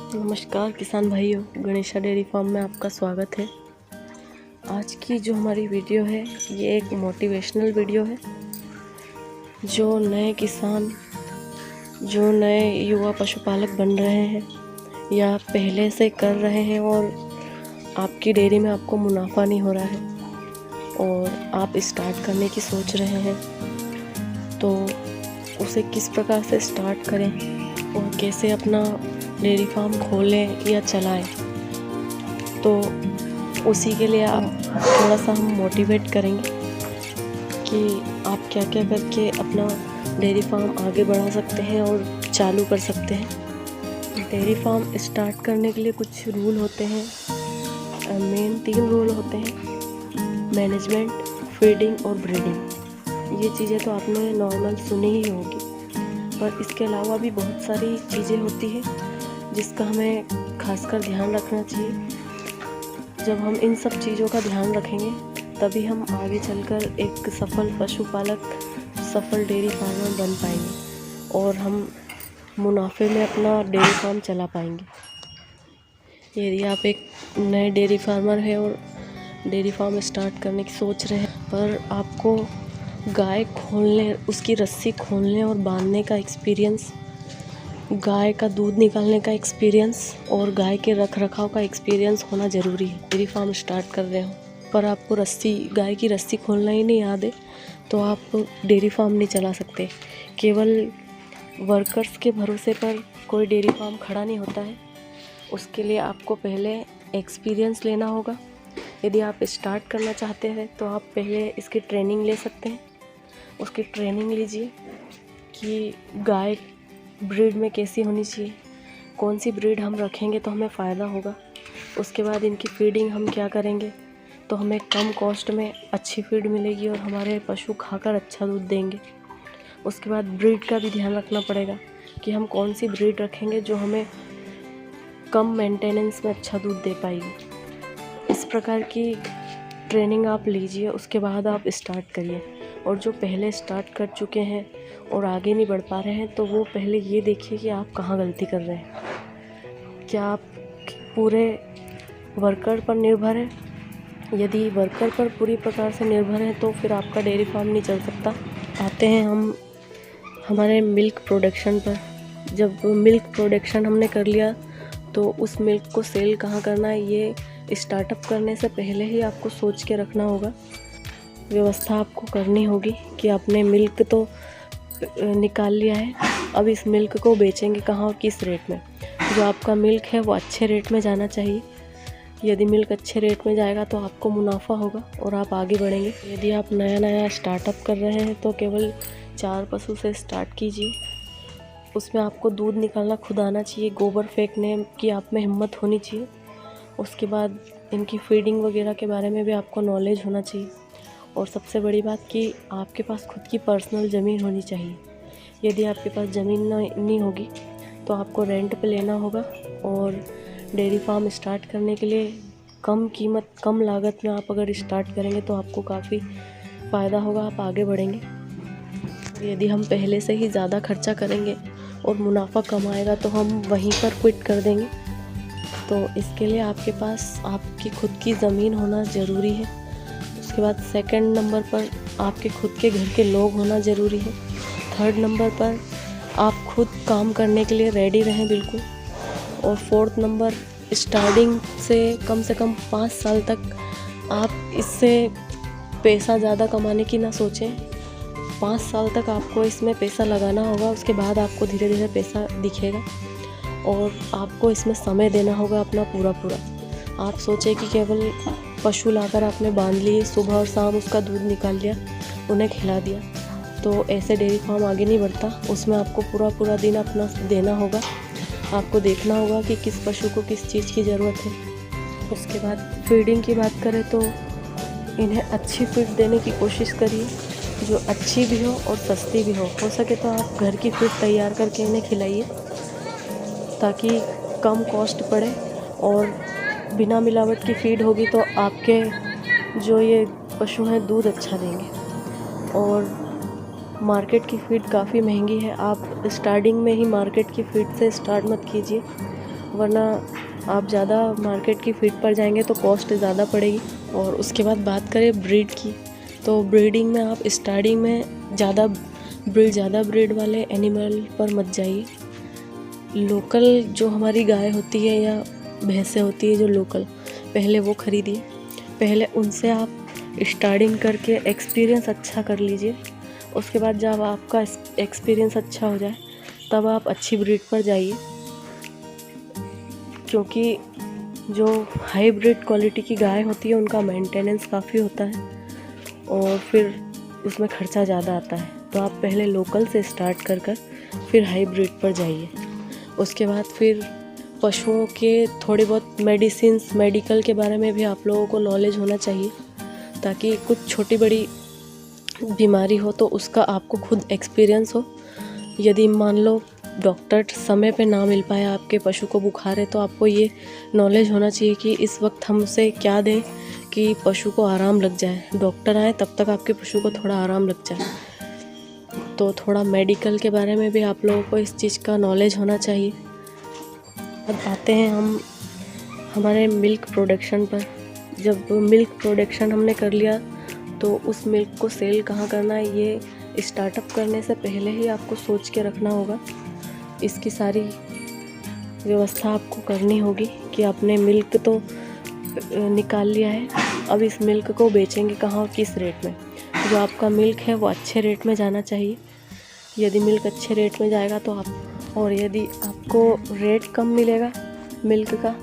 नमस्कार किसान भाइयों, गणेशा डेयरी फार्म में आपका स्वागत है। आज की जो हमारी वीडियो है ये एक मोटिवेशनल वीडियो है। जो नए किसान, जो नए युवा पशुपालक बन रहे हैं या पहले से कर रहे हैं और आपकी डेयरी में आपको मुनाफा नहीं हो रहा है और आप स्टार्ट करने की सोच रहे हैं, तो उसे किस प्रकार से स्टार्ट करें और कैसे अपना डेयरी फार्म खोलें या चलाएं, तो उसी के लिए आप थोड़ा सा हम मोटिवेट करेंगे कि आप क्या क्या करके अपना डेयरी फार्म आगे बढ़ा सकते हैं और चालू कर सकते हैं। डेयरी फार्म स्टार्ट करने के लिए कुछ रूल होते हैं, मेन 3 रूल होते हैं: मैनेजमेंट, फीडिंग और ब्रीडिंग। ये चीज़ें तो आपने नॉर्मल सुनी ही होगी, पर इसके अलावा भी बहुत सारी चीज़ें होती हैं जिसका हमें खासकर ध्यान रखना चाहिए। जब हम इन सब चीज़ों का ध्यान रखेंगे तभी हम आगे चलकर एक सफल पशुपालक, सफल डेयरी फार्मर बन पाएंगे और हम मुनाफे में अपना डेयरी फार्म चला पाएंगे। यदि आप एक नए डेयरी फार्मर हैं और डेयरी फार्म स्टार्ट करने की सोच रहे हैं, पर आपको गाय खोलने, उसकी रस्सी खोलने और बांधने का एक्सपीरियंस, गाय का दूध निकालने का एक्सपीरियंस और गाय के रख रखाव का एक्सपीरियंस होना ज़रूरी है। डेयरी फार्म स्टार्ट कर रहे हो पर आपको गाय की रस्सी खोलना ही नहीं याद है, तो आप डेयरी फार्म नहीं चला सकते। केवल वर्कर्स के भरोसे पर कोई डेयरी फार्म खड़ा नहीं होता है। उसके लिए आपको पहले एक्सपीरियंस लेना होगा। यदि आप स्टार्ट करना चाहते हैं तो आप पहले इसकी ट्रेनिंग ले सकते हैं। उसकी ट्रेनिंग लीजिए कि गाय ब्रीड में कैसी होनी चाहिए, कौन सी ब्रीड हम रखेंगे तो हमें फ़ायदा होगा। उसके बाद इनकी फीडिंग हम क्या करेंगे तो हमें कम कॉस्ट में अच्छी फीड मिलेगी और हमारे पशु खाकर अच्छा दूध देंगे। उसके बाद ब्रीड का भी ध्यान रखना पड़ेगा कि हम कौन सी ब्रीड रखेंगे जो हमें कम मेंटेनेंस में अच्छा दूध दे पाएगी। इस प्रकार की ट्रेनिंग आप लीजिए, उसके बाद आप स्टार्ट करिए। और जो पहले स्टार्ट कर चुके हैं और आगे नहीं बढ़ पा रहे हैं, तो वो पहले ये देखिए कि आप कहाँ गलती कर रहे हैं। क्या आप पूरे वर्कर पर निर्भर हैं? यदि वर्कर पर पूरी प्रकार से निर्भर हैं तो फिर आपका डेयरी फार्म नहीं चल सकता। आते हैं हम हमारे मिल्क प्रोडक्शन पर। जब मिल्क प्रोडक्शन हमने कर लिया तो उस मिल्क को सेल कहाँ करना है, ये स्टार्टअप करने से पहले ही आपको सोच के रखना होगा। व्यवस्था आपको करनी होगी कि आपने मिल्क तो निकाल लिया है, अब इस मिल्क को बेचेंगे कहाँ और किस रेट में। जो आपका मिल्क है वो अच्छे रेट में जाना चाहिए। यदि मिल्क अच्छे रेट में जाएगा तो आपको मुनाफा होगा और आप आगे बढ़ेंगे। यदि आप नया स्टार्टअप कर रहे हैं तो केवल 4 पशु से स्टार्ट कीजिए। उसमें आपको दूध निकालना खुद आना चाहिए, गोबर फेंकने की आप में हिम्मत होनी चाहिए। उसके बाद इनकी फीडिंग वगैरह के बारे में भी आपको नॉलेज होना चाहिए। और सबसे बड़ी बात कि आपके पास खुद की पर्सनल ज़मीन होनी चाहिए। यदि आपके पास ज़मीन नहीं होगी तो आपको रेंट पे लेना होगा। और डेयरी फार्म स्टार्ट करने के लिए कम कीमत, कम लागत में आप अगर स्टार्ट करेंगे तो आपको काफ़ी फ़ायदा होगा, आप आगे बढ़ेंगे। यदि हम पहले से ही ज़्यादा खर्चा करेंगे और मुनाफा कम आएगा तो हम वहीं पर क्विट कर देंगे। तो इसके लिए आपके पास आपकी खुद की ज़मीन होना ज़रूरी है। उसके बाद सेकंड नंबर पर आपके खुद के घर के लोग होना ज़रूरी है। थर्ड नंबर पर आप खुद काम करने के लिए रेडी रहें बिल्कुल। और फोर्थ नंबर, स्टार्टिंग से कम 5 साल तक आप इससे पैसा ज़्यादा कमाने की ना सोचें। 5 साल तक आपको इसमें पैसा लगाना होगा, उसके बाद आपको धीरे धीरे पैसा दिखेगा और आपको इसमें समय देना होगा अपना पूरा। आप सोचें कि केवल पशु लाकर आपने बांध लिए, सुबह और शाम उसका दूध निकाल लिया, उन्हें खिला दिया, तो ऐसे डेयरी फार्म आगे नहीं बढ़ता। उसमें आपको पूरा दिन अपना देना होगा। आपको देखना होगा कि किस पशु को किस चीज़ की ज़रूरत है। उसके बाद फीडिंग की बात करें तो इन्हें अच्छी फीड देने की कोशिश करिए, जो अच्छी भी हो और सस्ती भी हो सके तो आप घर की फीड तैयार करके इन्हें खिलाइए ताकि कम कॉस्ट पड़े। और बिना मिलावट की फीड होगी तो आपके जो ये पशु हैं दूध अच्छा देंगे। और मार्केट की फीड काफ़ी महंगी है, आप स्टार्टिंग में ही मार्केट की फीड से स्टार्ट मत कीजिए, वरना आप ज़्यादा मार्केट की फीड पर जाएंगे तो कॉस्ट ज़्यादा पड़ेगी। और उसके बाद बात करें ब्रीड की, तो ब्रीडिंग में आप स्टार्टिंग में ज़्यादा ब्रीड वाले एनिमल पर मत जाइए। लोकल जो हमारी गाय होती है या भैंसें होती है जो लोकल, पहले वो खरीदिए। पहले उनसे आप स्टार्टिंग करके एक्सपीरियंस अच्छा कर लीजिए। उसके बाद जब आपका एक्सपीरियंस अच्छा हो जाए तब आप अच्छी ब्रीड पर जाइए, क्योंकि जो हाई ब्रीड क्वालिटी की गाय होती है उनका मेंटेनेंस काफ़ी होता है और फिर उसमें खर्चा ज़्यादा आता है। तो आप पहले लोकल से स्टार्ट कर फिर हाई ब्रीड पर जाइए। उसके बाद फिर पशुओं के थोड़े बहुत मेडिकल के बारे में भी आप लोगों को नॉलेज होना चाहिए, ताकि कुछ छोटी बड़ी बीमारी हो तो उसका आपको खुद एक्सपीरियंस हो। यदि मान लो डॉक्टर समय पे ना मिल पाया, आपके पशु को बुखार है, तो आपको ये नॉलेज होना चाहिए कि इस वक्त हम उसे क्या दें कि पशु को आराम लग जाए। डॉक्टर आए तब तक आपके पशु को थोड़ा आराम लग जाए। तो थोड़ा मेडिकल के बारे में भी आप लोगों को इस चीज़ का नॉलेज होना चाहिए। अब आते हैं हम हमारे मिल्क प्रोडक्शन पर। जब मिल्क प्रोडक्शन हमने कर लिया तो उस मिल्क को सेल कहाँ करना है, ये स्टार्टअप करने से पहले ही आपको सोच के रखना होगा। इसकी सारी व्यवस्था आपको करनी होगी कि आपने मिल्क तो निकाल लिया है, अब इस मिल्क को बेचेंगे कहाँ और किस रेट में। जो आपका मिल्क है वो अच्छे रेट में जाना चाहिए। यदि मिल्क अच्छे रेट में जाएगा तो और यदि आपको रेट कम मिलेगा मिल्क का,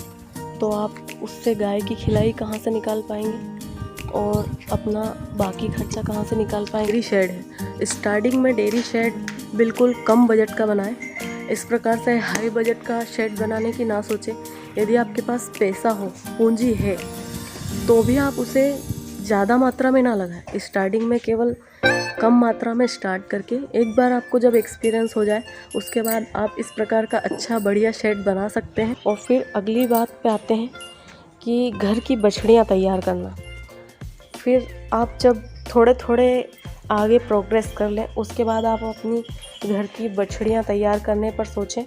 तो आप उससे गाय की खिलाई कहाँ से निकाल पाएंगे और अपना बाकी खर्चा कहाँ से निकाल पाएंगे। डेयरी शेड है, स्टार्टिंग में डेयरी शेड बिल्कुल कम बजट का बनाएं। इस प्रकार से हाई बजट का शेड बनाने की ना सोचें। यदि आपके पास पैसा हो, पूंजी है, तो भी आप उसे ज़्यादा मात्रा में ना लगाएं। स्टार्टिंग में केवल कम मात्रा में स्टार्ट करके एक बार आपको जब एक्सपीरियंस हो जाए उसके बाद आप इस प्रकार का अच्छा बढ़िया शेड बना सकते हैं। और फिर अगली बात पे आते हैं कि घर की बछड़ियाँ तैयार करना। फिर आप जब थोड़े थोड़े आगे प्रोग्रेस कर लें उसके बाद आप अपनी घर की बछड़ियाँ तैयार करने पर सोचें।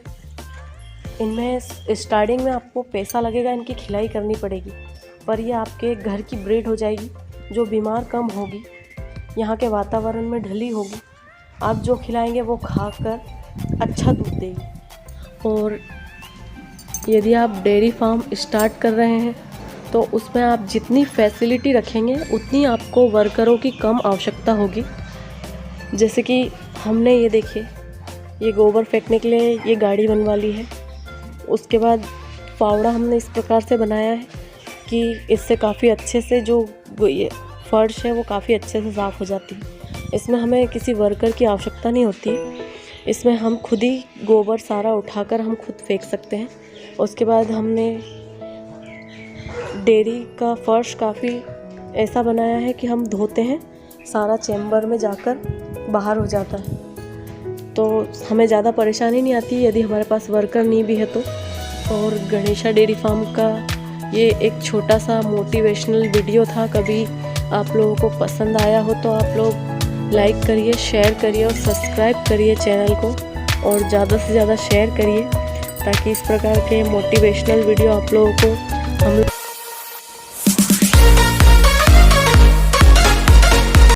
इनमें स्टार्टिंग में आपको पैसा लगेगा, इनकी खिलाई करनी पड़ेगी, पर ये आपके घर की ब्रीड हो जाएगी जो बीमार कम होगी, यहाँ के वातावरण में ढली होगी। आप जो खिलाएंगे वो खाकर अच्छा दूध देगी। और यदि आप डेयरी फार्म स्टार्ट कर रहे हैं तो उसमें आप जितनी फैसिलिटी रखेंगे उतनी आपको वर्करों की कम आवश्यकता होगी। जैसे कि हमने ये देखिए, ये गोबर फेंकने के लिए ये गाड़ी बनवा ली है। उसके बाद फावड़ा हमने इस प्रकार से बनाया है कि इससे काफ़ी अच्छे से जो ये फर्श है वो काफ़ी अच्छे से साफ़ हो जाती है। इसमें हमें किसी वर्कर की आवश्यकता नहीं होती है। इसमें हम खुद ही गोबर सारा उठाकर हम खुद फेंक सकते हैं। उसके बाद हमने डेयरी का फर्श काफ़ी ऐसा बनाया है कि हम धोते हैं, सारा चैम्बर में जाकर बाहर हो जाता है, तो हमें ज़्यादा परेशानी नहीं आती यदि हमारे पास वर्कर नहीं भी है तो। और गणेशा डेयरी फार्म का ये एक छोटा सा मोटिवेशनल वीडियो था। कभी आप लोगों को पसंद आया हो तो आप लोग लाइक करिए, शेयर करिए और सब्सक्राइब करिए चैनल को, और ज़्यादा से ज़्यादा शेयर करिए ताकि इस प्रकार के मोटिवेशनल वीडियो आप लोगों को हम